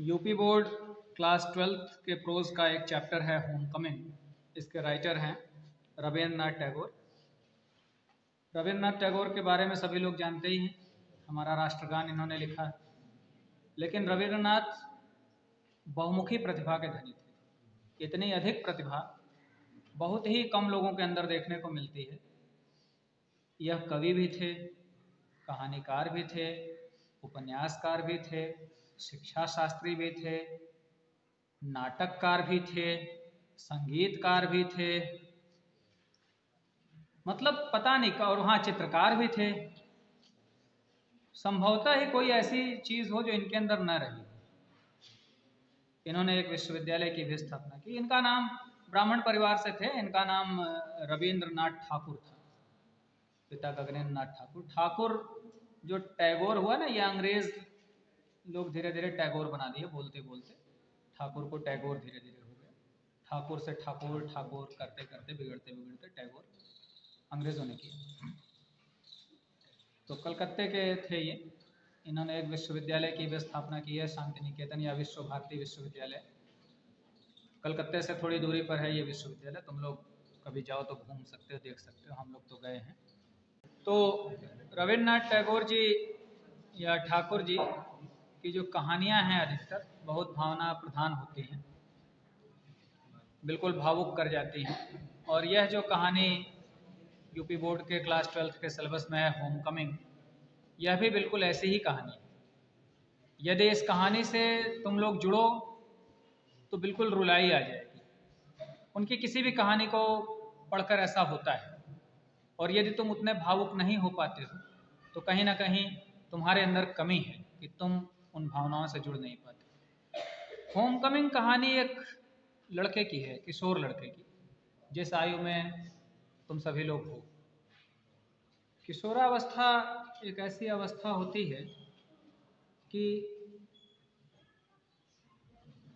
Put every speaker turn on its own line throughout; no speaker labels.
UP board class 12th के pros का एक चैप्टर है होम कमिंग। इसके राइटर हैं रविंद्रनाथ टैगोर। रविंद्रनाथ टैगोर के बारे में सभी लोग जानते ही हैं, हमारा राष्ट्रगान इन्होंने लिखा है। लेकिन रविंद्रनाथ बहुमुखी प्रतिभा के धनी थे। इतनी अधिक प्रतिभा बहुत ही कम लोगों के अंदर देखने को मिलती है। यह कवि भी थे, कहानीकार भी थे, उपन्यासकार भी थे, शिक्षा शास्त्री भी थे, नाटककार भी थे, संगीतकार भी थे, मतलब पता नहीं। और वहाँ चित्रकार भी थे। संभवतः ही कोई ऐसी चीज हो जो इनके अंदर न रही। इन्होंने एक विश्वविद्यालय की भी स्थापना की। इनका नाम, ब्राह्मण परिवार से थे, इनका नाम रविंद्रनाथ ठाकुर था। पिता गगनेन्द्र नाथ ठाकुर। ठाकुर जो टैगोर हुआ ना, ये अंग्रेज लोग धीरे धीरे टैगोर बना दिए। बोलते बोलते ठाकुर को टैगोर धीरे धीरे हो गया। ठाकुर से ठाकुर, ठाकुर करते करते बिगड़ते बिगड़ते टैगोर अंग्रेजों ने किया। तो कलकत्ते के थे ये। इन्होंने एक विश्वविद्यालय की भी स्थापना की है, शांति निकेतन या विश्व भारती विश्वविद्यालय। कलकत्ते से थोड़ी दूरी पर है ये विश्वविद्यालय। तुम लोग कभी जाओ तो घूम सकते हो, देख सकते हो। हम लोग तो गए हैं। तो रविन्द्रनाथ टैगोर जी या ठाकुर जी की जो कहानियां हैं अधिकतर बहुत भावना प्रधान होती हैं, बिल्कुल भावुक कर जाती हैं। और यह जो कहानी यूपी बोर्ड के क्लास 12th के सिलेबस में है, होम कमिंग, यह भी बिल्कुल ऐसी ही कहानी है। यदि इस कहानी से तुम लोग जुड़ो तो बिल्कुल रुलाई आ जाएगी। उनकी किसी भी कहानी को पढ़कर ऐसा होता है। और यदि तुम उतने भावुक नहीं हो पाते हो तो कहीं ना कहीं तुम्हारे अंदर कमी है कि तुम उन भावनाओं से जुड़ नहीं पाते। होम कमिंग कहानी एक लड़के की है, किशोर लड़के की, जिस आयु में तुम सभी लोग हो। किशोरावस्था एक ऐसी अवस्था होती है कि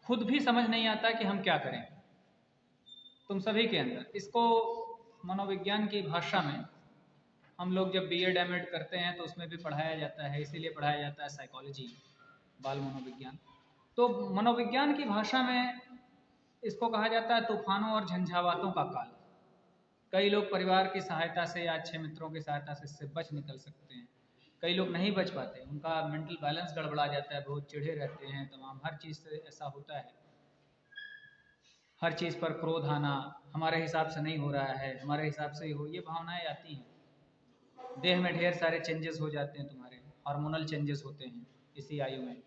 खुद भी समझ नहीं आता कि हम क्या करें। तुम सभी के अंदर इसको मनोविज्ञान की भाषा में हम लोग जब बीएड एमएड करते हैं तो उसमें भी पढ़ाया जाता है। इसीलिए पढ़ाया जाता है साइकोलॉजी, बाल मनोविज्ञान। तो मनोविज्ञान की भाषा में इसको कहा जाता है तूफानों और झंझावातों का काल। कई लोग परिवार की सहायता से या अच्छे मित्रों की सहायता से इससे बच निकल सकते हैं। कई लोग नहीं बच पाते, उनका मेंटल बैलेंस गड़बड़ा जाता है, बहुत चिढ़े रहते हैं, तमाम हर चीज़ से ऐसा होता है। हर चीज़ पर क्रोध आना, हमारे हिसाब से नहीं हो रहा है, हमारे हिसाब से ही हो, ये भावनाएं आती हैं। देह में ढेर सारे चेंजेस हो जाते हैं, तुम्हारे हार्मोनल चेंजेस होते हैं इसी आयु में,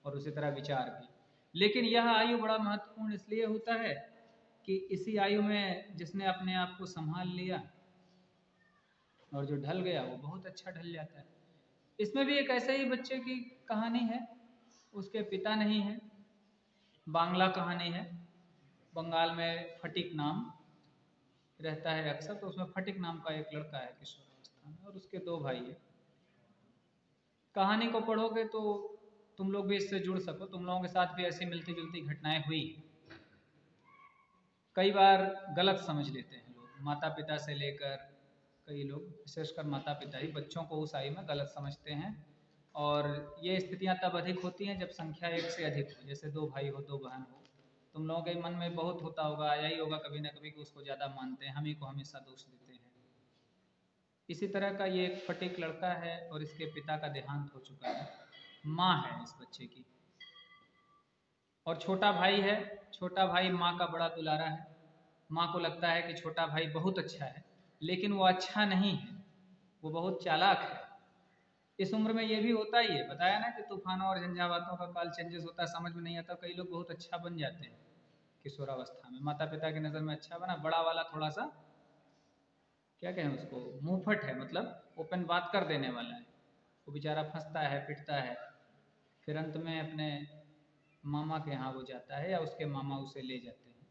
और उसी तरह विचार भी। लेकिन यह आयु बड़ा महत्वपूर्ण इसलिए होता है कि इसी आयु में जिसने अपने आप को संभाल लिया और जो ढल गया वो बहुत अच्छा ढल जाता है। इसमें भी एक ऐसे ही बच्चे की कहानी है। उसके पिता नहीं है, बांग्ला कहानी है। बंगाल में फटिक नाम रहता है अक्सर, तो उसमें फटिक नाम का एक लड़का है किशोरावस्था में, और उसके दो भाई है। कहानी को पढ़ोगे तो तुम लोग भी इससे जुड़ सको। तुम लोगों के साथ भी ऐसी मिलती जुलती घटनाएं हुई। कई बार गलत समझ लेते हैं लोग, माता पिता से लेकर, कई लोग विशेषकर माता पिता ही बच्चों को उस आयु में गलत समझते हैं। और ये स्थितियां तब अधिक होती हैं जब संख्या एक से अधिक हो, जैसे दो भाई हो, दो बहन हो। तुम लोगों के मन में बहुत होता होगा, आया ही होगा कभी ना कभी, कि उसको ज़्यादा मानते हैं, हम ही को हमेशा दोष देते हैं। इसी तरह का ये एक फटीक लड़का है और इसके पिता का देहांत हो चुका है। माँ है इस बच्चे की, और छोटा भाई है। छोटा भाई माँ का बड़ा दुलारा है। माँ को लगता है कि छोटा भाई बहुत अच्छा है, लेकिन वो अच्छा नहीं है, वो बहुत चालाक है। इस उम्र में ये भी होता ही है, बताया ना कि तूफानों और झंझावातों का काल, चेंजेस होता है, समझ में नहीं आता। कई लोग बहुत अच्छा बन जाते हैं किशोरावस्था में, माता पिता की नज़र में अच्छा बना। बड़ा वाला थोड़ा सा, क्या कहें उसको, मुंहफट है, मतलब ओपन बात कर देने वाला है। वो बेचारा फंसता है, पिटता है, फिर अंत में अपने मामा के यहाँ वो जाता है या उसके मामा उसे ले जाते हैं।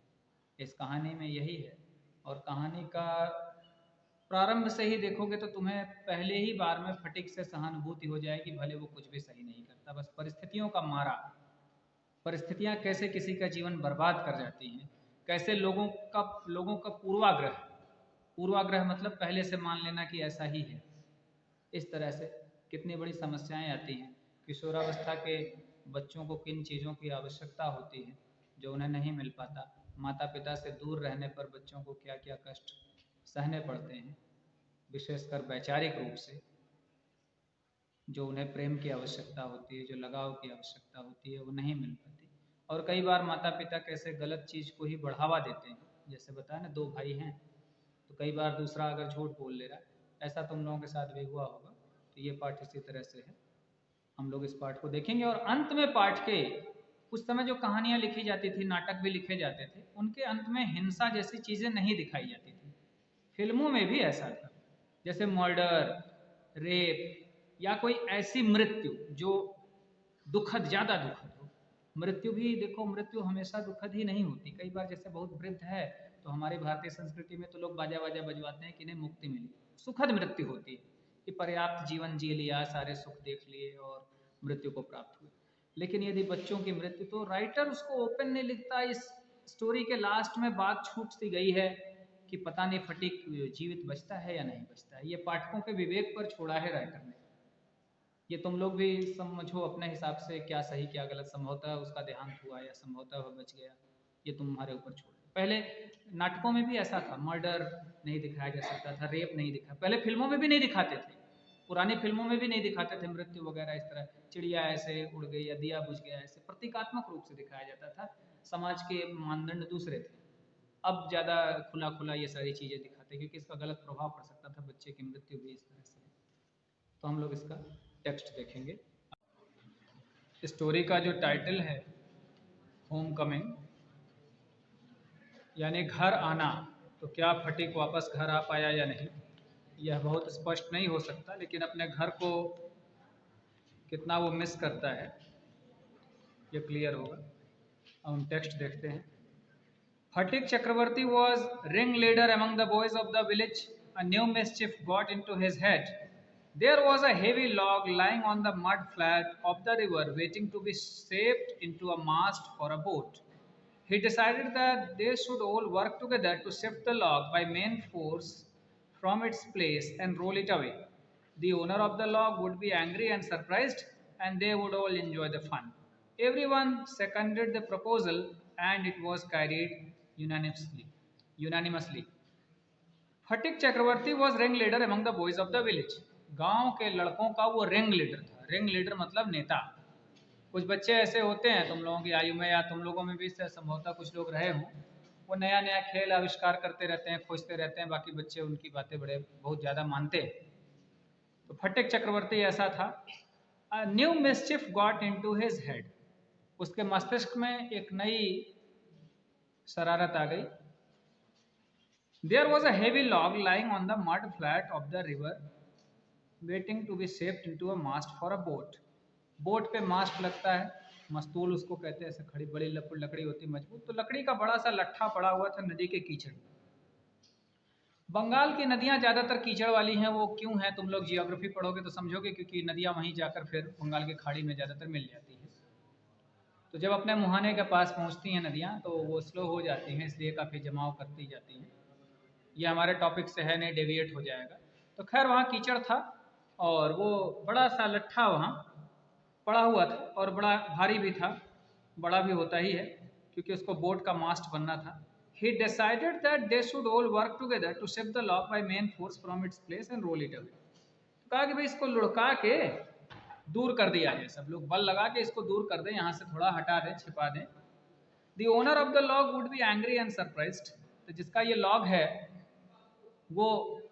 इस कहानी में यही है। और कहानी का प्रारंभ से ही देखोगे तो तुम्हें पहले ही बार में फटिक से सहानुभूति हो जाएगी, भले वो कुछ भी सही नहीं करता, बस परिस्थितियों का मारा। परिस्थितियाँ कैसे किसी का जीवन बर्बाद कर जाती हैं, कैसे लोगों का पूर्वाग्रह, पूर्वाग्रह मतलब पहले से मान लेना कि ऐसा ही है, इस तरह से कितनी बड़ी समस्याएं आती हैं। किशोरावस्था के बच्चों को किन चीज़ों की आवश्यकता होती है जो उन्हें नहीं मिल पाता, माता पिता से दूर रहने पर बच्चों को क्या क्या कष्ट सहने पड़ते हैं, विशेषकर वैचारिक रूप से, जो उन्हें प्रेम की आवश्यकता होती है, जो लगाव की आवश्यकता होती है, वो नहीं मिल पाती। और कई बार माता पिता कैसे गलत चीज़ को ही बढ़ावा देते हैं, जैसे बताया ना, दो भाई हैं तो कई बार दूसरा अगर झूठ बोल ले रहा है, ऐसा तुम लोगों के साथ भी हुआ होगा। तो ये पाठ इसी तरह से है, हम लोग इस पाठ को देखेंगे। और अंत में पाठ के उस समय जो कहानियाँ लिखी जाती थी, नाटक भी लिखे जाते थे, उनके अंत में हिंसा जैसी चीज़ें नहीं दिखाई जाती थी। फिल्मों में भी ऐसा था, जैसे मर्डर, रेप या कोई ऐसी मृत्यु जो दुखद, ज़्यादा दुखद हो। मृत्यु भी देखो, मृत्यु हमेशा दुखद ही नहीं होती। कई बार जैसे बहुत वृद्ध है तो हमारी भारतीय संस्कृति में तो लोग बाजा बाजा बजवाते हैं कि इन्हें मुक्ति मिली, सुखद मृत्यु होती है कि पर्याप्त जीवन जी लिया, सारे सुख देख लिए और मृत्यु को प्राप्त हुए। लेकिन यदि बच्चों की मृत्यु, तो राइटर उसको ओपन नहीं लिखता, इस स्टोरी के लास्ट में बात छूट सी गई है कि पता नहीं फटीक जीवित बचता है या नहीं बचता है। ये पाठकों के विवेक पर छोड़ा है राइटर ने। ये तुम लोग भी समझो अपने हिसाब से, क्या सही क्या गलत, संभवतः उसका देहांत हुआ या संभवतः वह बच गया, ये तुम्हारे ऊपर छोड़। पहले नाटकों में भी ऐसा था, मर्डर नहीं दिखाया जा सकता था, रेप नहीं दिखा, पहले फिल्मों में भी नहीं दिखाते थे, पुरानी फिल्मों में भी नहीं दिखाते थे मृत्यु वगैरह इस तरह, चिड़िया ऐसे उड़ गई या दिया बुझ गया, ऐसे प्रतीकात्मक रूप से दिखाया जाता था। समाज के मानदंड दूसरे थे। अब ज़्यादा खुला खुला ये सारी चीज़ें दिखाते, क्योंकि इसका गलत प्रभाव पड़ सकता था, बच्चे की मृत्यु भी इस तरह से। तो हम लोग इसका टेक्स्ट देखेंगे। स्टोरी का जो टाइटल है होम कमिंग, यानी घर आना, तो क्या फटीक वापस घर आ पाया या नहीं, यह बहुत स्पष्ट नहीं हो सकता, लेकिन अपने घर को कितना वो मिस करता है ये क्लियर होगा। अब हम टेक्स्ट देखते हैं। Phatik Chakraborty was ringleader among the boys of the village. A new mischief got into his head. There was a heavy log lying on the mud flat of the river, waiting to be shaped into a mast for a boat. He decided that they should all work together to shift the log by main force from its place and roll it away. The owner of the log would be angry and surprised, and they would all enjoy the fun. Everyone seconded the proposal, and it was carried unanimously. Unanimously. Phatik Chakraborty was ring leader among the boys of the village. गांव के लड़कों का वो ring leader था। Ring leader मतलब नेता। कुछ बच्चे ऐसे होते हैं तुम लोगों की आयु में, या तुम लोगों में भी संभवतः कुछ लोग रहे हों, वो नया नया खेल आविष्कार करते रहते हैं, खोजते रहते हैं, बाकी बच्चे उनकी बातें बड़े बहुत ज़्यादा मानते हैं। तो फटिक चक्रवर्ती ऐसा था। New mischief got into his head, उसके मस्तिष्क में एक नई शरारत आ गई। There was a heavy log lying on the mud flat of the river, waiting to be shaped into a mast for a boat. Boat पे मास्ट लगता है, मस्तूल उसको कहते हैं, ऐसे खड़ी बड़ी लकड़ी होती है मजबूत, तो लकड़ी का बड़ा सा लट्ठा पड़ा हुआ था नदी के कीचड़। बंगाल की नदियां ज़्यादातर कीचड़ वाली हैं। वो क्यों है, तुम लोग जियोग्राफी पढ़ोगे तो समझोगे, क्योंकि नदियां वहीं जाकर फिर बंगाल की खाड़ी में ज़्यादातर मिल जाती है। तो जब अपने मुहाने के पास पहुंचती हैं नदियां तो वो स्लो हो जाती हैं, इसलिए काफ़ी जमाव करती जाती हैं। ये हमारे टॉपिक से है नहीं, डेविएट हो जाएगा। तो खैर वहाँ कीचड़ था और वो बड़ा सा लट्ठा वहाँ पड़ा हुआ था और बड़ा भारी भी था, बड़ा भी होता ही है क्योंकि उसको बोट का मास्ट बनना था। He decided that they should all work together to shift the log by main force from its place and roll it away. तो कहा कि भाई इसको लुढ़का के दूर कर दिया जाए, सब लोग बल लगा के इसको दूर कर दें, यहाँ से थोड़ा हटा दें, छिपा दें। The owner of the log would be angry and surprised. तो जिसका ये लॉग है वो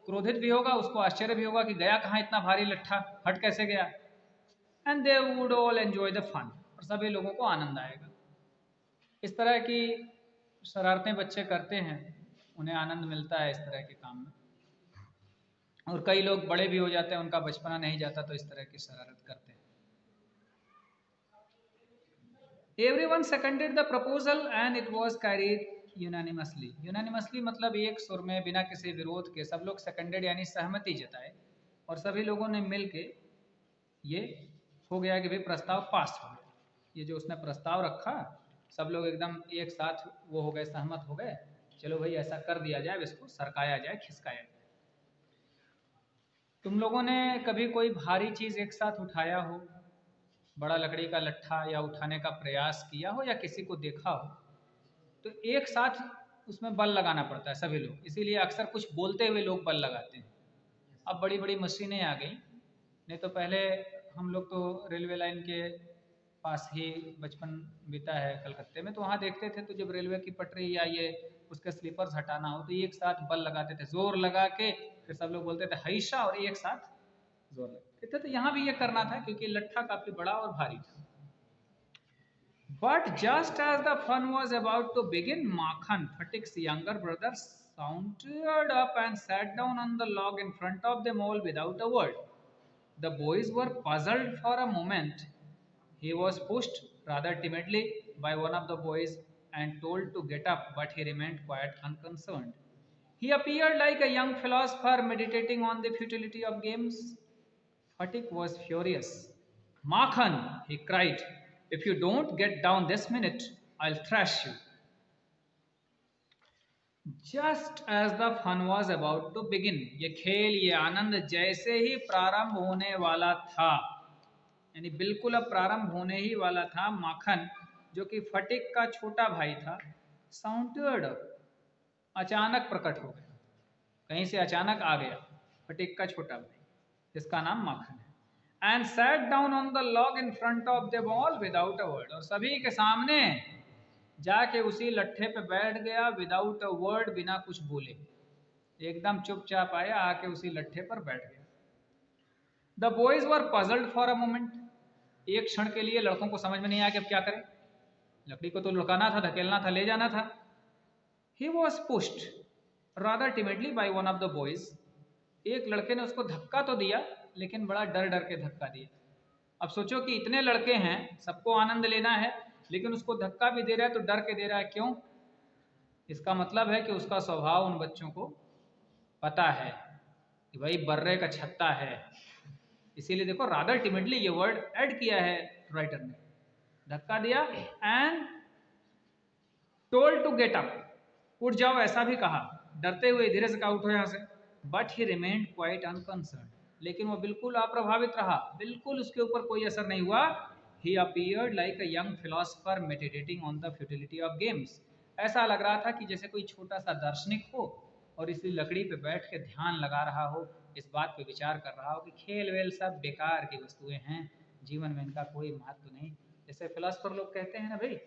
क्रोधित भी होगा, उसको आश्चर्य भी होगा कि गया कहाँ इतना भारी लट्ठा, हट कैसे गया। And they would all enjoy the fun, और सभी लोगों को आनंद आएगा। इस तरह की शरारतें बच्चे करते हैं, उन्हें आनंद मिलता है इस तरह के काम में। और कई लोग बड़े भी हो जाते हैं, उनका बचपना नहीं जाता, तो इस तरह की शरारत करते हैं। Everyone seconded the proposal and it was carried unanimously. Unanimously मतलब एक सुर में, बिना किसी विरोध के, सब लोग सेकंडेड यानी सहमति जताए और सभी लोगों ने मिल के ये हो गया कि भाई प्रस्ताव पास हो गया। ये जो उसने प्रस्ताव रखा, सब लोग एकदम एक साथ वो हो गए, सहमत हो गए, चलो भाई ऐसा कर दिया जाए, इसको सरकाया जाए, खिसकाया जाए। तुम लोगों ने कभी कोई भारी चीज़ एक साथ उठाया हो, बड़ा लकड़ी का लट्ठा या उठाने का प्रयास किया हो या किसी को देखा हो, तो एक साथ उसमें बल लगाना पड़ता है सभी लोग, इसीलिए अक्सर कुछ बोलते हुए लोग बल लगाते हैं। अब बड़ी बड़ी मशीनें आ गई, नहीं तो पहले हम लोग तो रेलवे लाइन के पास ही बचपन बीता है कलकत्ते में, तो वहाँ देखते थे तो जब रेलवे की पटरी या ये उसके स्लीपर्स हटाना हो तो एक साथ बल लगाते थे, जोर लगा के, फिर सब लोग बोलते थे हैशा, और एक साथ जोर लगाते थे। तो यहाँ भी ये करना था क्योंकि लट्ठा काफी बड़ा और भारी था। But just as the fun was about to begin, Makhan, Phatik's younger brother, sauntered up and sat down on the log in front of them all without a word. The boys were puzzled for a moment. He was pushed rather timidly by one of the boys and told to get up, but he remained quite unconcerned. He appeared like a young philosopher meditating on the futility of games. Phatik was furious. Makhan, he cried, if you don't get down this minute, I'll thrash you. Just as the fun was about to begin, ये खेल, ये आनंद जैसे ही प्रारंभ होने वाला था, यानी बिल्कुल अब प्रारंभ होने ही वाला था, माखन जो कि फटिक का छोटा भाई था, साउंटेड, अचानक प्रकट हो गया, कहीं से अचानक आ गया, फटिक का छोटा भाई जिसका नाम माखन है। And sat down on the log in front of the wall without a word, और सभी के सामने जाके उसी लट्ठे पे बैठ गया, विदाउट अ वर्ड, बिना कुछ बोले, एकदम चुपचाप आया, आके उसी लट्ठे पर बैठ गया। The boys were puzzled for a moment, एक क्षण के लिए लड़कों को समझ में नहीं आया कि अब क्या करें, लकड़ी को तो लुकाना था, धकेलना था, ले जाना था। He was pushed rather timidly by one of the boys, एक लड़के ने उसको धक्का तो दिया, लेकिन बड़ा डर डर के धक्का दिया। अब सोचो कि इतने लड़के हैं, सबको आनंद लेना है, लेकिन उसको धक्का भी दे रहा है तो डर के दे रहा है, क्यों? इसका मतलब है कि उसका स्वभाव उन बच्चों को पता है कि भाई बर्रे का छत्ता है, इसीलिए देखो रादर टिमिडली ये वर्ड ऐड किया है राइटर ने, धक्का दिया, and told to get up, उठ जाओ ऐसा भी कहा, डरते हुए धीरे से कहा उठो यहाँ से। But he remained quite unconcern, लेकिन वो बिल्कुल अप्रभावित रहा, बिल्कुल उसके ऊपर कोई असर नहीं हुआ। He appeared like a young philosopher meditating on the futility of games, ऐसा लग रहा था कि जैसे कोई छोटा सा दार्शनिक हो और इसी लकड़ी पे बैठ के ध्यान लगा रहा हो, इस बात पे विचार कर रहा हो कि खेल वेल सब बेकार की वस्तुएं हैं, जीवन में इनका कोई महत्व नहीं। जैसे फिलोसफर लोग कहते हैं ना भाई,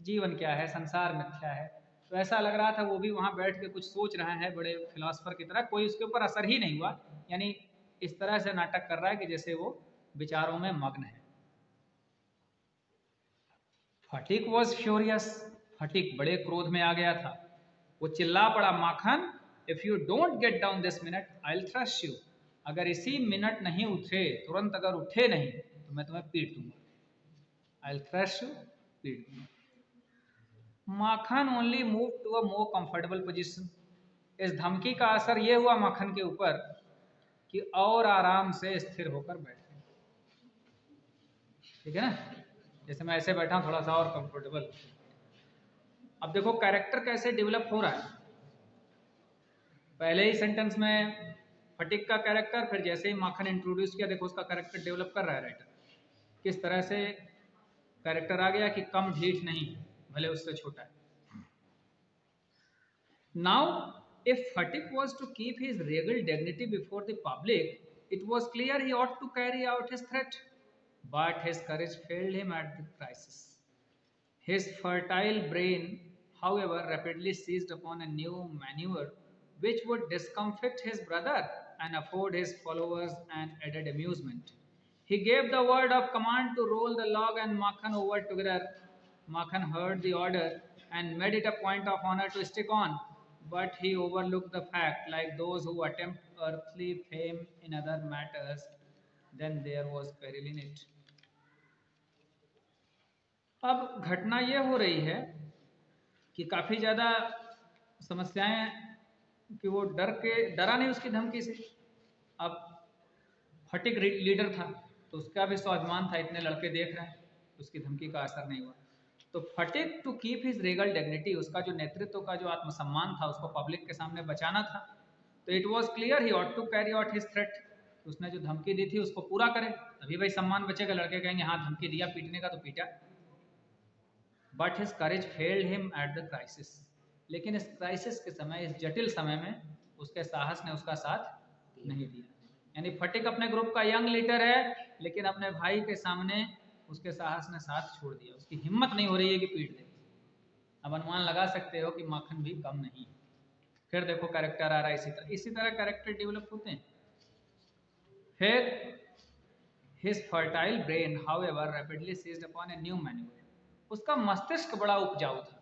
जीवन क्या है, संसार मिथ्या है, तो ऐसा लग रहा था वो भी वहाँ बैठ के कुछ सोच रहा है बड़े फिलोसफर की तरह, कोई उसके ऊपर असर ही नहीं हुआ, यानी इस तरह से नाटक कर रहा है कि जैसे वो विचारों में मग्न है। फटिक वॉज फ्यूरियस, फटिक बड़े क्रोध में आ गया था, वो चिल्ला पड़ा, Makhan if you don't get down this minute I will thrash you, अगर इसी मिनट नहीं उठे, तुरंत अगर उठे नहीं तो मैं तुम्हें पीट दूंगा, आई विल थ्रश यू, पीट दूंगा। Makhan only move to a more comfortable position, इस धमकी का असर यह हुआ माखन के ऊपर कि और आराम से स्थिर होकर बैठे, ठीक है ना, जैसे मैं ऐसे बैठा हूं थोड़ा सा और कंफर्टेबल। अब देखो कैरेक्टर कैसे डेवलप हो रहा है, पहले ही सेंटेंस में फटिक का कैरेक्टर, फिर जैसे ही माखन इंट्रोड्यूस किया देखो उसका कैरेक्टर डेवलप कर रहा है राइटर, किस तरह से कैरेक्टर आ गया कि कम ढीठ नहीं, भले उससे छोटा है। Now, if Phatik was to keep his regal dignity before the public, it was clear he ought to carry out his threat. But his courage failed him at the crisis. His fertile brain, however, rapidly seized upon a new maneuver which would discomfit his brother and afford his followers an added amusement. He gave the word of command to roll the log and Makhan over together. Makhan heard the order and made it a point of honor to stick on, but he overlooked the fact, like those who attempt earthly fame in other matters, then there was peril in it. अब घटना यह हो रही है कि काफ़ी ज़्यादा समस्याएं, कि वो डरा नहीं उसकी धमकी से। अब फटिक लीडर था तो उसका भी स्वाभिमान था, इतने लड़के देख रहे हैं, उसकी धमकी का असर नहीं हुआ। तो Phatik to keep his regal dignity, उसका जो नेतृत्व का जो आत्मसम्मान था उसको पब्लिक के सामने बचाना था, तो it was clear he ought to carry out his threat, तो उसने जो धमकी दी थी उसको पूरा करे, तभी भाई सम्मान बचेगा। लड़के कहेंगे हाँ धमकी दिया पीटने का तो पीटा। But his courage failed him at the crisis, लेकिन इस क्राइसिस के समय, इस जटिल समय में उसके साहस ने उसका साथ नहीं दिया। यानी फटिक अपने ग्रुप का यंग लीडर है, लेकिन अपने भाई के सामने उसके साहस ने साथ छोड़ दिया। उसकी हिम्मत नहीं हो रही है कि पीट दे। अब अनुमान लगा सकते हो कि माखन भी कम नहीं। फिर देखो कैरेक्टर आ रहा है इसी तरह कैरेक्टर डेवलप होते हैं। फिर his fertile brain however rapidly seized upon a new maneuver, उसका मस्तिष्क बड़ा उपजाऊ था।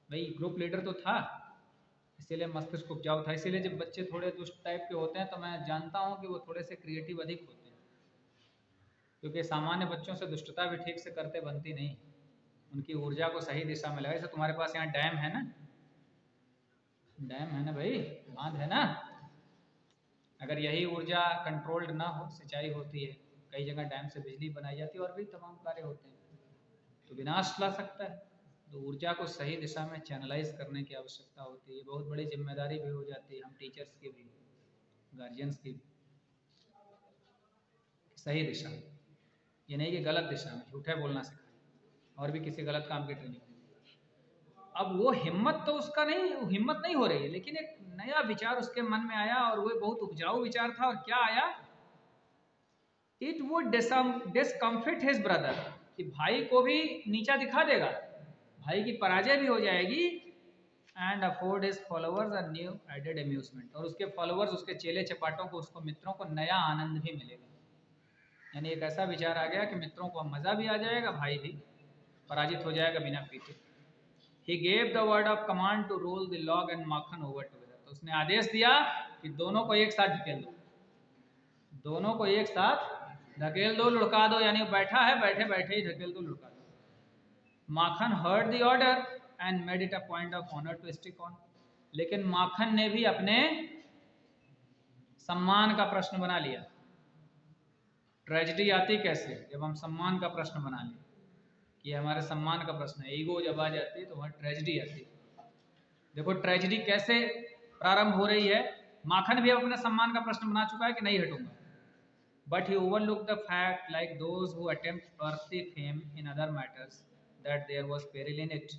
भाई ग्रुप लीडर तो था, इसीलिए मस्तिष्क उपजाऊ था। इसीलिए जब बच्चे थोड़े दुष्ट टाइप के होते हैं तो मैं जानता हूँ कि वो थोड़े से क्रिएटिव अधिक होते हैं, क्योंकि सामान्य बच्चों से दुष्टता भी ठीक से करते बनती नहीं। उनकी ऊर्जा को सही दिशा में लगाए। जैसे तुम्हारे पास यहाँ डैम है ना, डैम है ना भाई, बांध है ना, अगर यही ऊर्जा कंट्रोल्ड ना हो, सिंचाई होती है, कई जगह डैम से बिजली बनाई जाती है और भी तमाम कार्य होते हैं, तो विनाश ला सकता है। तो ऊर्जा को सही दिशा में चैनलाइज करने की आवश्यकता होती है। बहुत बड़ी जिम्मेदारी भी हो जाती है हम टीचर्स की भी, गार्जियंस की भी। सही दिशा में, ये नहीं कि गलत दिशा में झूठे बोलना सिखाए और भी किसी गलत काम की ट्रेनिंग। अब वो हिम्मत तो उसका नहीं, हिम्मत नहीं हो रही है, लेकिन एक नया विचार उसके मन में आया और वो बहुत उपजाऊ विचार था। और क्या आया? इट वुड डिस्कम्फिट हिज ब्रदर, कि भाई को भी नीचा दिखा देगा, भाई की पराजय भी हो जाएगी। And afford his followers a new added amusement, और उसके फॉलोअर्स, उसके चेले चपाटों को, उसको मित्रों को नया आनंद भी मिलेगा। यानी एक ऐसा विचार आ गया कि मित्रों को मजा भी आ जाएगा, भाई भी पराजित हो जाएगा बिना पीटे। He gave the word of command to roll the log and Makhan over together, तो उसने आदेश दिया कि दोनों को एक साथ ढकेल दो, दोनों को एक साथ धकेल दो, लुढ़का दो। यानी बैठा है, बैठे बैठे ही धकेल दो, लुढ़का दो। माखन heard the order and made it a point of honor to stick on, लेकिन माखन ने भी अपने सम्मान का प्रश्न बना लिया। ट्रेजेडी आती कैसे? जब हम सम्मान का प्रश्न बना लें कि हमारे सम्मान का प्रश्न है। ईगो जब आ जाती है तो वहाँ ट्रेजेडी आती है। देखो ट्रेजेडी कैसे प्रारंभ हो रही है। माखन भी अपने सम्मान का प्रश्न बना चुका है कि नहीं हटूंगा, but he overlook the fact like those who attempt earthly fame in other matters that there was peril in it,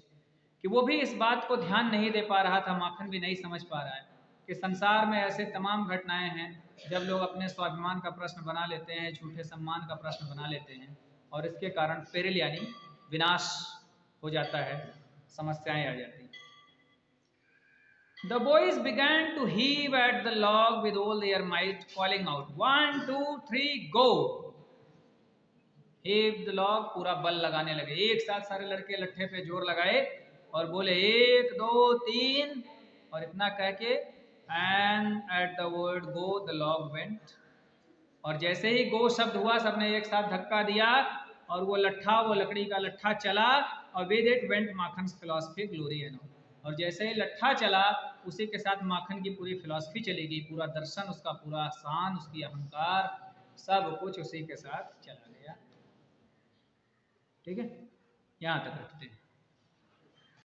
कि वो भी इस बात को ध्यान नहीं दे पा रहा था, माखन भी नहीं समझ पा रहा है कि संसार में ऐसे तमाम घटनाएं हैं जब लोग अपने स्वाभिमान का प्रश्न बना लेते हैं, झूठे सम्मान का प्रश्न बना लेते हैं, और इसके कारण पेरिल यानी विनाश हो जाता है, समस्याएं आ जाती हैं। The boys began to heave at the log with all their might, calling out, 1, 2, 3, go! Heave the log, पूरा बल लगाने लगे। एक साथ सारे लड़के लट्ठे पे जोर लगाए और बोले 1, 2, 3, और इतना कह के and at the word go the log went, और जैसे ही गो शब्द हुआ सबने एक साथ धक्का दिया और वो लट्ठा, वो लकड़ी का लट्ठा चला, और with it went Makhan's philosophy glory and all, और जैसे ही लट्ठा चला उसी के साथ माखन की पूरी फिलॉसफी चली गई, पूरा दर्शन उसका, पूरा शान, उसकी अहंकार, सब कुछ उसी के साथ चला गया। ठीक है, यहाँ तक रखते हैं।